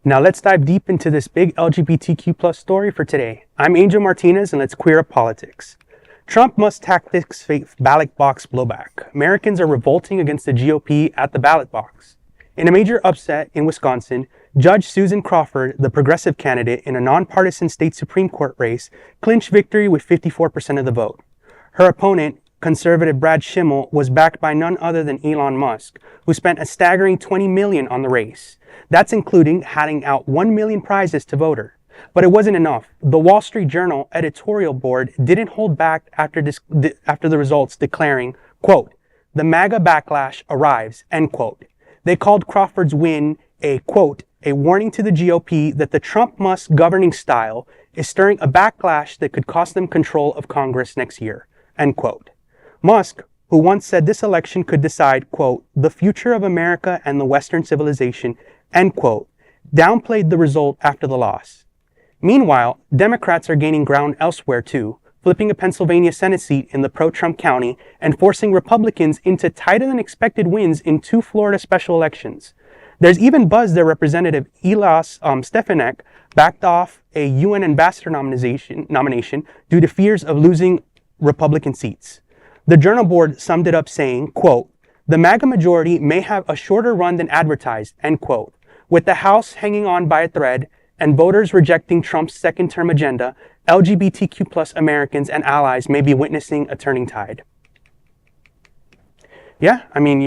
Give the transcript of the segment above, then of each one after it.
Now let's dive deep into this big LGBTQ plus story for today. I'm Angel Martinez and let's queer up politics. Trump-Musk tactics face ballot box blowback. Americans are revolting against the GOP at the ballot box. In a major upset in Wisconsin, Judge Susan Crawford, the progressive candidate in a nonpartisan state Supreme Court race, clinched victory with 54% of the vote. Her opponent, conservative Brad Schimel, was backed by none other than Elon Musk, who spent a staggering $20 million on the race. That's including handing out 1 million prizes to voters. But it wasn't enough. The Wall Street Journal editorial board didn't hold back after the results, declaring, quote, "The MAGA Backlash Arrives," end quote. They called Crawford's win a, quote, "a warning to the GOP that the Trump-Musk governing style is stirring a backlash that could cost them control of Congress next year," end quote. Musk, who once said this election could decide, quote, "the future of America and the Western civilization," end quote, downplayed the result after the loss. Meanwhile, Democrats are gaining ground elsewhere too, flipping a Pennsylvania Senate seat in the pro-Trump county and forcing Republicans into tighter than expected wins in 2 Florida special elections. There's even buzz that Representative Elise Stefanik backed off a UN ambassador nomination due to fears of losing Republican seats. The Journal board summed it up saying, quote, "The MAGA majority may have a shorter run than advertised," end quote. With the House hanging on by a thread and voters rejecting Trump's second-term agenda, LGBTQ plus Americans and allies may be witnessing a turning tide. Yeah, I mean,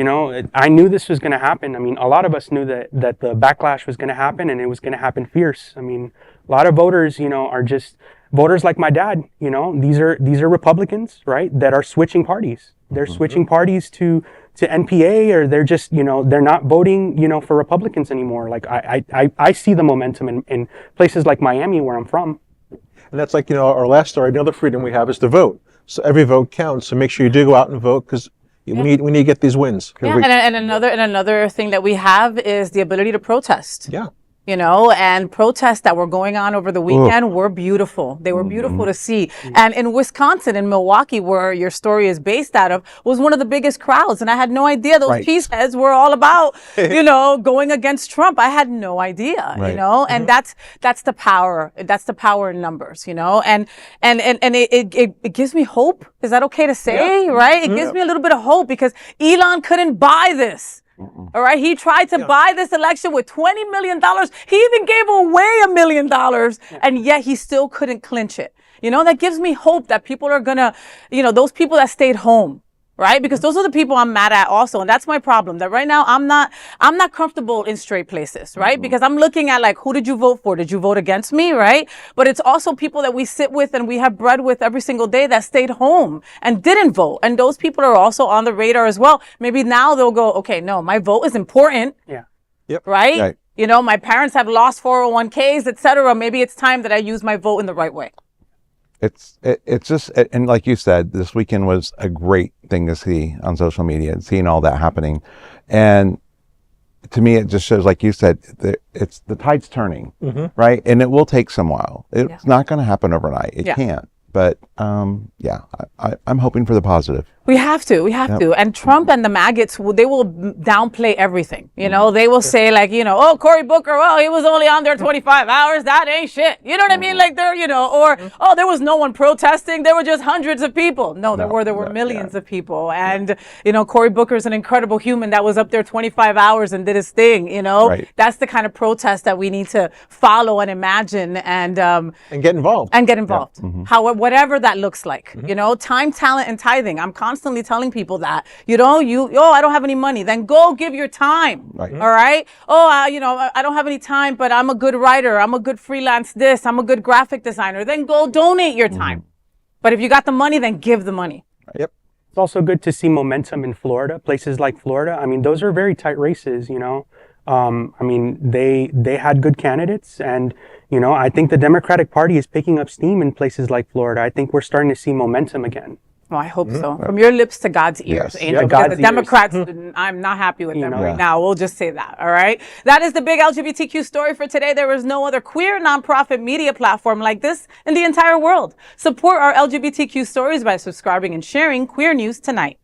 I knew this was going to happen. I mean, a lot of us knew that the backlash was going to happen and it was going to happen fierce. I mean, a lot of voters, are just voters like my dad. These are Republicans, right, that are switching parties. They're switching parties to NPA, or they're just, they're not voting, for Republicans anymore. Like I see the momentum in places like Miami, where I'm from. And that's like, our last story, another freedom we have is to vote. So every vote counts. So make sure you do go out and vote, because we need to get these wins. Yeah, and another thing that we have is the ability to protest. Yeah. And protests that were going on over the weekend were beautiful. They were beautiful to see. And in Wisconsin, in Milwaukee, where your story is based out of, was one of the biggest crowds. And I had no idea those peace heads were all about, going against Trump. I had no idea, and that's the power. That's the power in numbers, and it gives me hope. Is that okay to say, right? It gives me a little bit of hope, because Elon couldn't buy this. All right. He tried to buy this election with $20 million. He even gave away $1 million, and yet he still couldn't clinch it. That gives me hope that people are gonna, those people that stayed home, right? Because those are the people I'm mad at also. And that's my problem, that right now I'm not comfortable in straight places, right? Because I'm looking at, like, who did you vote for? Did you vote against me, right? But it's also people that we sit with and we have bread with every single day that stayed home and didn't vote. And those people are also on the radar as well. Maybe now they'll go, okay, no, my vote is important. Yeah. Yep. Right? My parents have lost 401ks, etc. Maybe it's time that I use my vote in the right way. It's just, and like you said, this weekend was a great thing to see on social media and seeing all that happening. And to me, it just shows, like you said, it's the tide's turning, right? And it will take some while. It's not going to happen overnight. It can't. But I'm hoping for the positive. We have to. And Trump and the maggots, they will downplay everything. They will say, like, oh, Cory Booker, well, he was only on there 25 hours. That ain't shit. You know what I mean? Like, they're, or, oh, there was no one protesting. There were just hundreds of people. No, there were millions of people. And, Cory Booker is an incredible human that was up there 25 hours and did his thing, That's the kind of protest that we need to follow and imagine and get involved. However, whatever that looks like, time, talent, and tithing. I'm constantly telling people that, I don't have any money. Then go give your time. Right. All right. Oh, I don't have any time, but I'm a good writer. I'm a good freelance this. I'm a good graphic designer. Then go donate your time. But if you got the money, then give the money. Yep. It's also good to see momentum in Florida, places like Florida. I mean, those are very tight races, I mean, they had good candidates, and, I think the Democratic Party is picking up steam in places like Florida. I think we're starting to see momentum again. Well, I hope so. From your lips to God's ears, Angel. Because the Democrats, I'm not happy with them right now. We'll just say that, all right? That is the big LGBTQ story for today. There is no other queer nonprofit media platform like this in the entire world. Support our LGBTQ stories by subscribing and sharing Queer News Tonight.